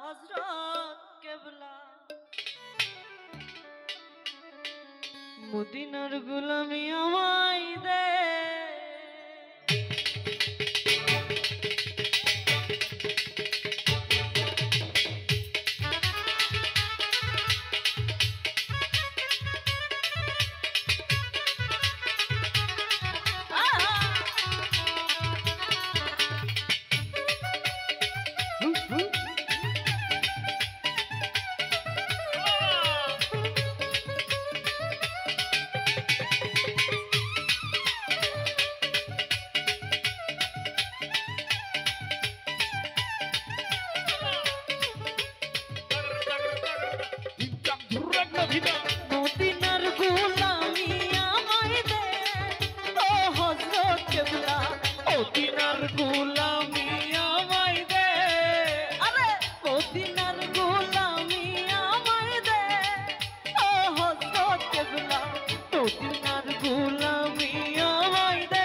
হযরত কেবলা, মদিনার গোলামি আমায় দে। মদিনার গোলামি আমায় দে ও হযরত কেবলা, মদিনার গোলামি আমায় দে, আরে মদিনার গোলামি আমায় দে ও হযরত কেবলা, মদিনার গোলামি আমায় দে।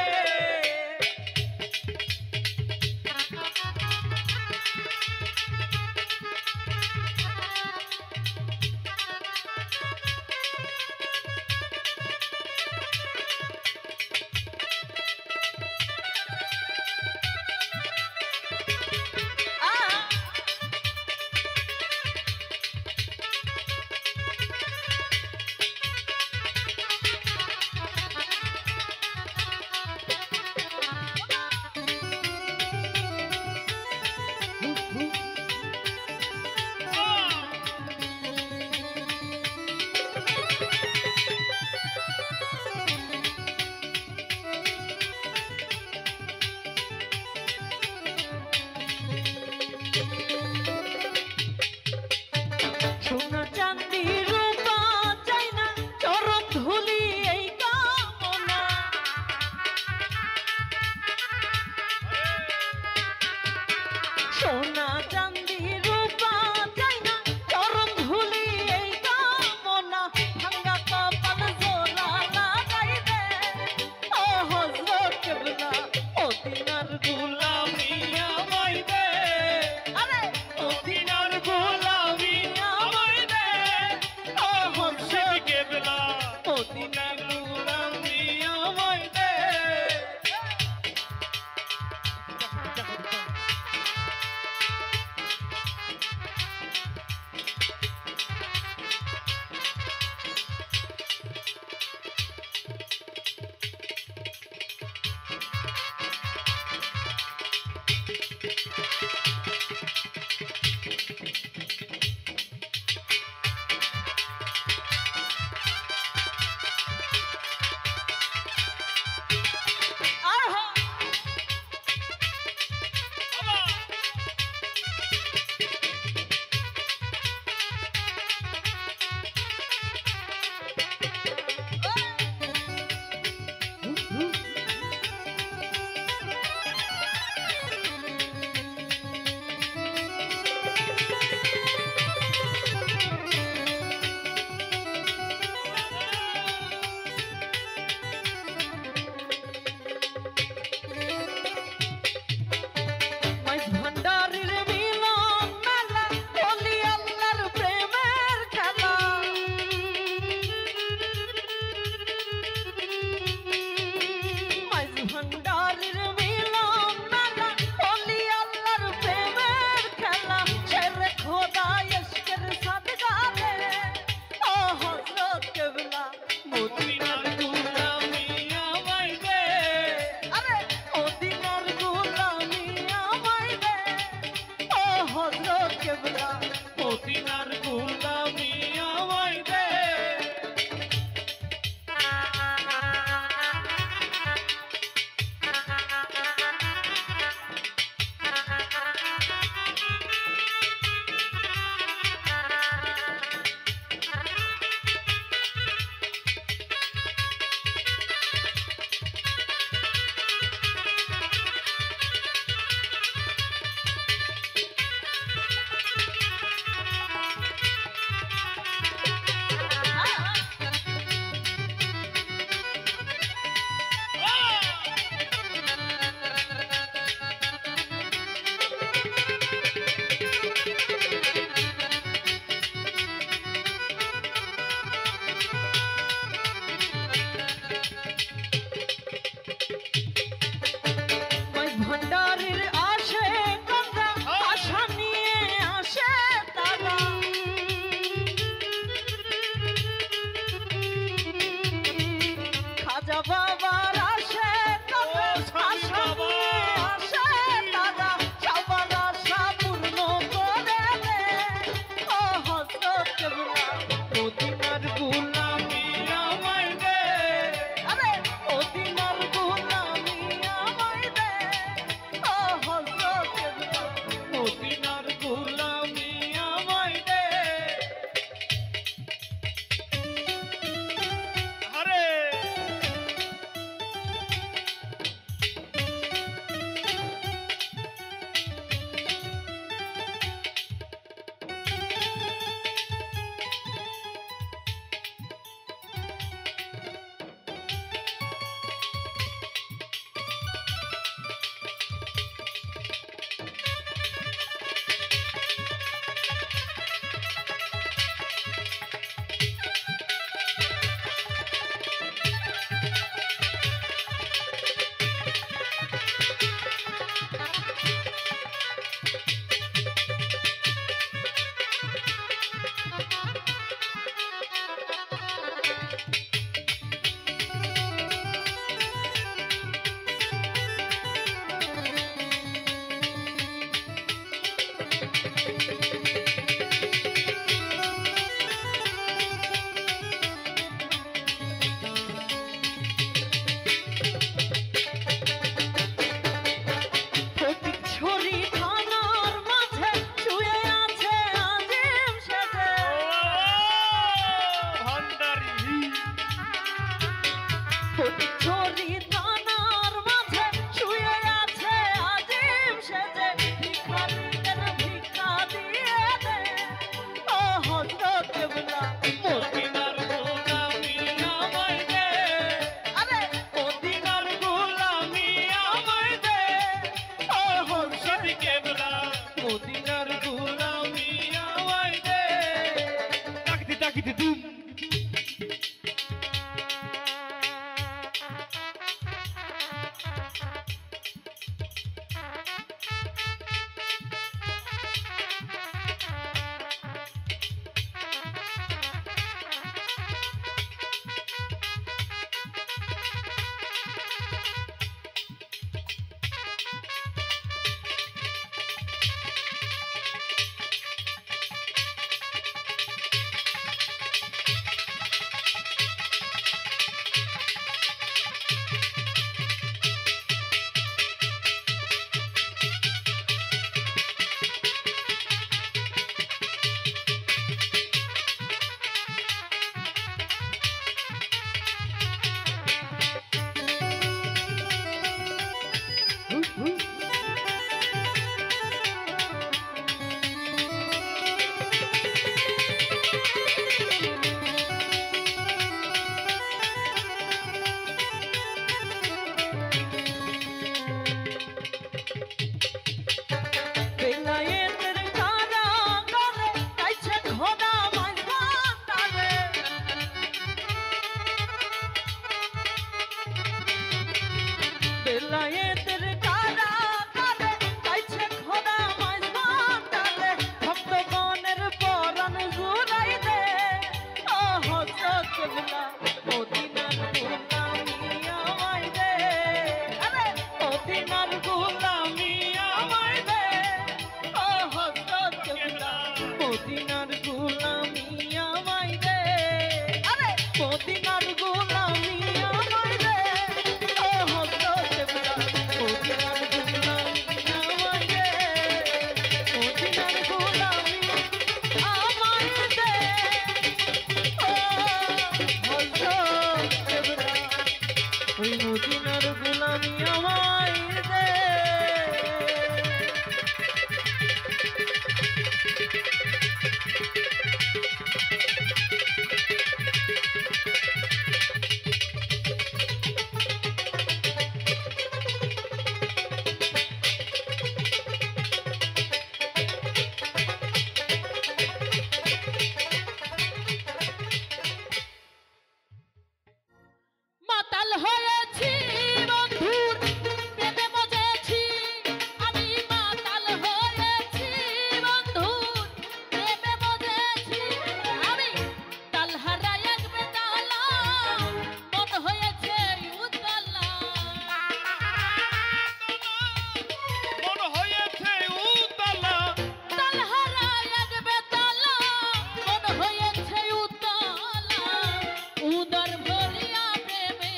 তাকিতে দুম বেলায়েতের কারাগারে কাইছে খোদা মাঝবান্ডারে। বেলায়েতের কারাগারে কাইছে খোদা মাঝবান্ডারে। ভক্তগণের পরাণ জুড়াই দে ও হযরত কেবলা মদিনার গোলামি আমায় দে। আরে মদিনার গোলামি আমায় দে ও হযরত কেবলা মদিনার গোলামি আমায় দে। আরে মদিনার গোলামি আমায় দে ও হযরত কেবলা মদিনার গোলামি আমায় দে। মদিনার গোলামি আমায় দে ও হযরত কেবলা ওই মদিনার গোলামি আমায় দে। মাতাল হয়েছি বন্ধুর প্রেমে মজেছি, আমি মাতাল হয়েছি বন্ধুর প্রেমে মজেছি। আমি তালহারা এক বেতালা মন হয়েছে উতালা। মন হয়েছে উতলা তালহারা এক বেতালা মন হয়েছে উতালা। উদর ভরিয়া প্রেমে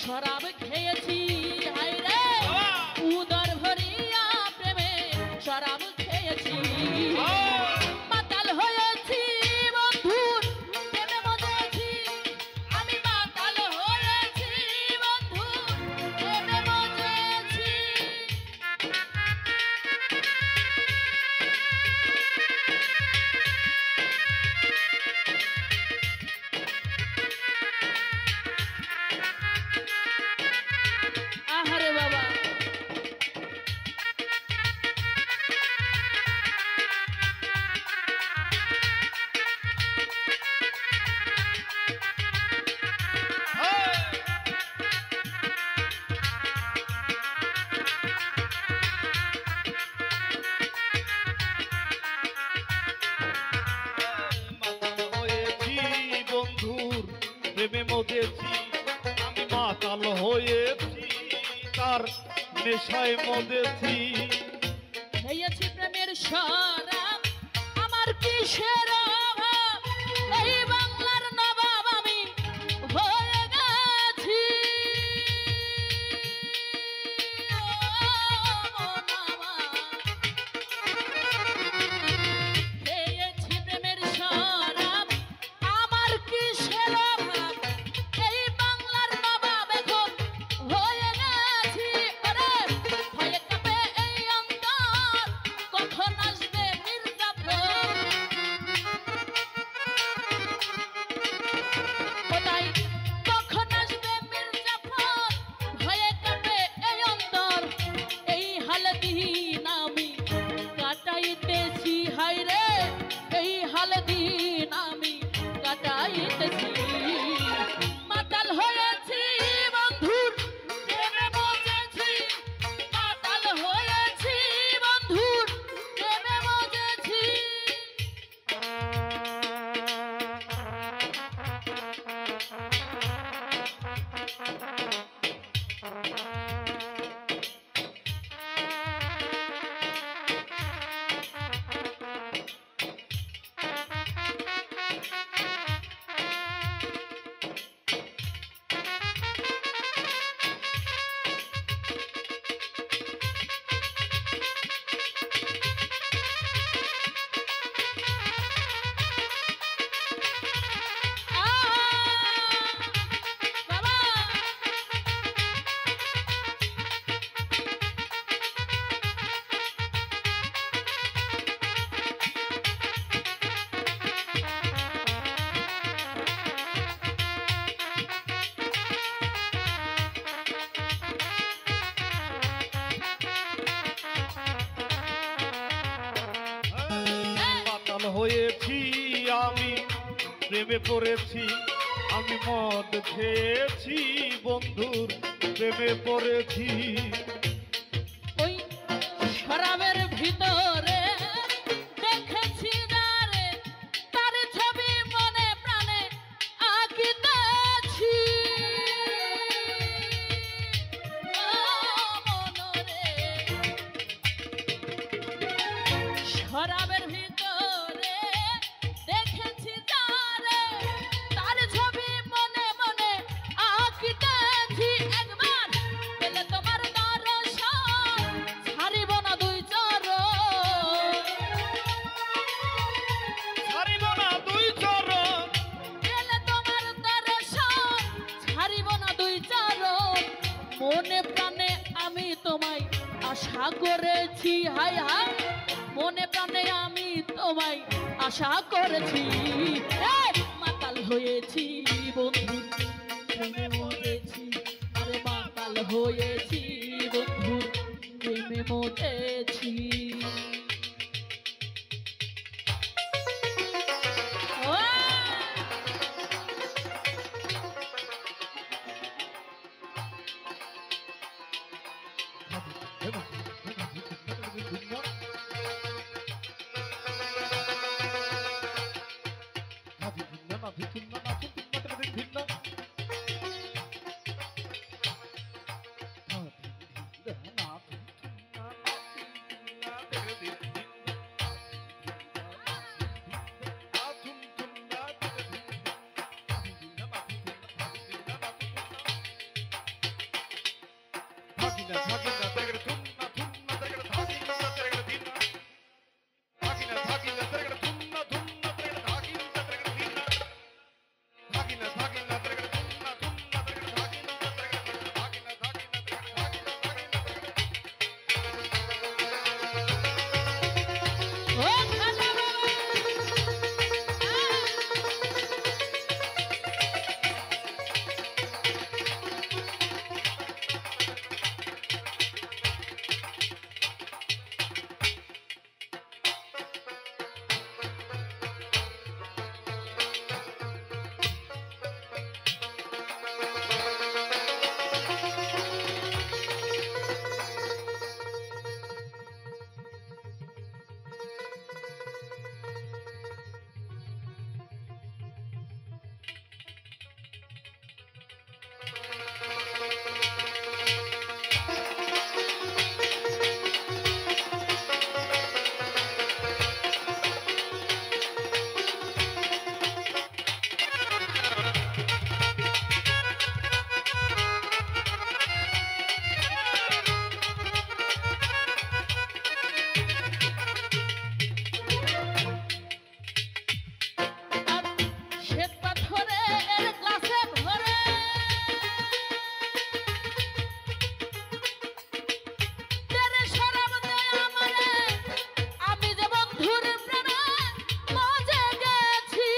শরাব খেয়েছি, হায় রে উদর ভরিয়া প্রেমে শরাব খেয়েছি। মাতাল হয়েছি বন্ধুর প্রেমে মজেছি, আমি মাতাল হয়েছি বন্ধুর প্রেমে মজেছি। আহারে বাবা, মাতাল হয়েছি বন্ধুর প্রেমে মজেছি, আমি মাতাল হয়েছি তার নেশায় মজেছি। খেয়েছি প্রেমের শরাব, আমার কিসের অভাব, এই বাংলার নবাব আমি হয়ে গেছি। ও নবাব, খেয়েছি প্রেমের শরাব, আমার কিসের অভাব, এই বাংলার নবাব এখন হয়ে গেছি। আরে ভয়ে কাঁপে এই অন্তর, কখন আসবে মির্জাফর। প্রেমে পড়েছি, আমি মদ খেয়েছি, বন্ধুর প্রেমে পড়েছি। ওই শরাবের ভিতরে দেখেছি যারে, তার ছবি মনে প্রাণে আঁকিতেছি। ও মনরে, শরাবের ভিতরে দেখেছি যারে, তার ছবি মনে মনে আঁকিতেছি। একবার পেলে তোমার দর্শন, ছাড়িব না দুই চরণ। ছাড়িব না দুই চরণ, পেলে তোমার দর্শন, ছাড়িব না দুই চরণ। মনে প্রাণে আমি তোমায় আশা করেছি, হায় হায় মনে প্রাণে আমি তোমায় আশা করেছি। মাতাল হয়েছি বন্ধু প্রেমে মরেছি, আরে মাতাল হয়েছি বন্ধু প্রেমে মরেছি। ও! ও খাজা বাবা! শ্বেত পাথরের গ্লাসে ভরে তেরে শরাব দে আমারে, আমি যে বন্ধুর প্রেমে মজে গেছি।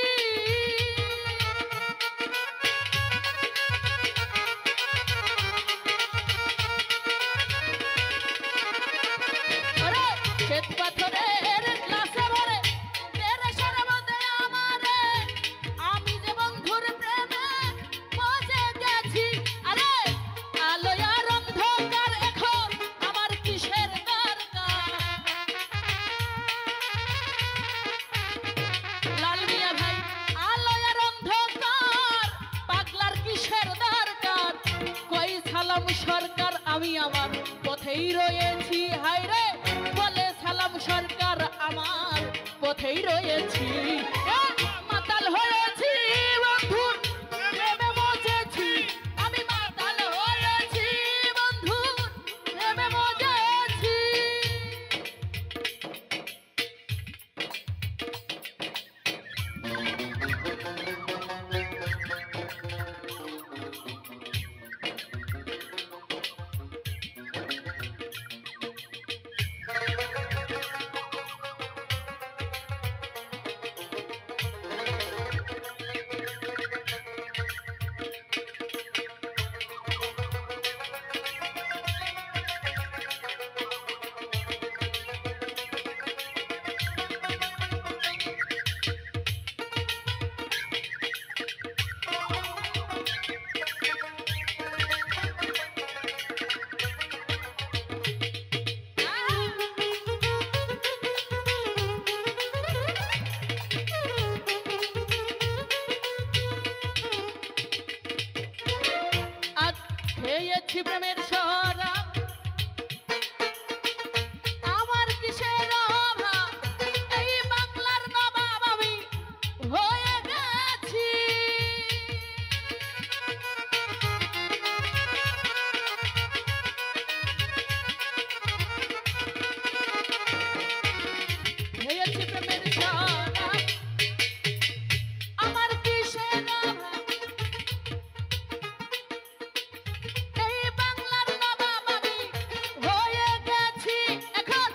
আরে শ্বেত পাথরের গ্লাসে ভরে তেরে শরাব দে আমারে, আমি যে বন্ধুর প্রেমে মজে গেছি। আরে আলো আর অন্ধকার এখন আমার কিসের দরকার? লাল মিয়া ভাই, আলো আর অন্ধকার পাগলার কিসের দরকার? কই সালাম সরকার, আমি আমার পথেই রয়েছি। হায় রে বলে সালাম সরকার, আমার পথেই রয়েছি। মাতাল হয়েছি বন্ধুর প্রেমে মজেছি, আমি মাতাল হয়েছি বন্ধুর প্রেমে মজেছি। খেয়েছি প্রেমের শরাব আমার কিসের অভাব এই বাংলার নবাব আমি হয়ে গেছি খেয়েছি প্রেমের শরাব আমার কিসের অভাব এই বাংলার নবাব আমি হয়ে গেছি এখন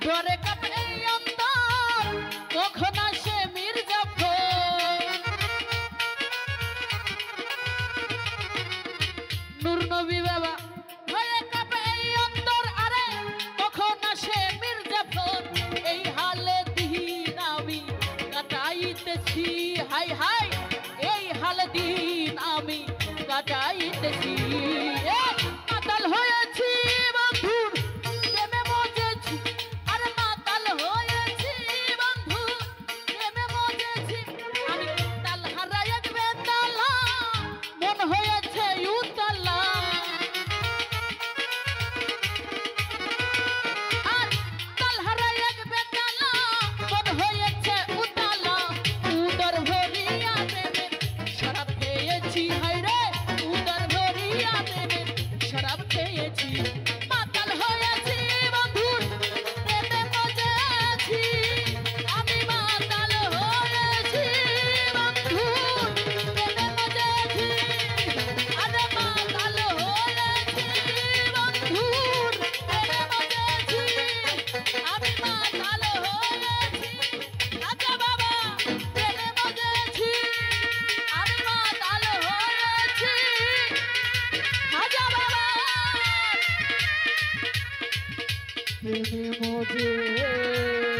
ডরে কাঁপে এই অন্তর কখন আসে মির্জাফর নূর নবী বাবা হয়ে কাঁপে এই অন্তর আরে কখন আসে মির্জাফর এই হালে দিন আমি কাটাইতেছি হাই হাই এই হালে দিন আমি কাটাইতেছি মাতাল হয়েছি বন্ধুর প্রেমে মজেছি আরে মাতাল হয়েছি বন্ধু প্রেমে মজেছি আমি তাল হারাই এক বেতালা মন হয়েছে উতলা আর তাল হারাই এক বেতালা মন হয়েছে উতলা উদর ভরিয়া দেবে শরাব খেয়েছি হায় রে উদর ভরিয়া দেবে শরাব খেয়েছি মাতাল হয়েছি বন্ধুর প্রেমে মজেছি আমি মাতাল হয়েছি বন্ধুর প্রেমে মজেছি আরে মাতাল হয়েছি বন্ধুর প্রেমে মজেছি আমি মাতাল হয়েছি আচ্ছা বাবা প্রেমে মজেছি আমি মাতাল হয়েছি আচ্ছা বাবা প্রেমে মজেছি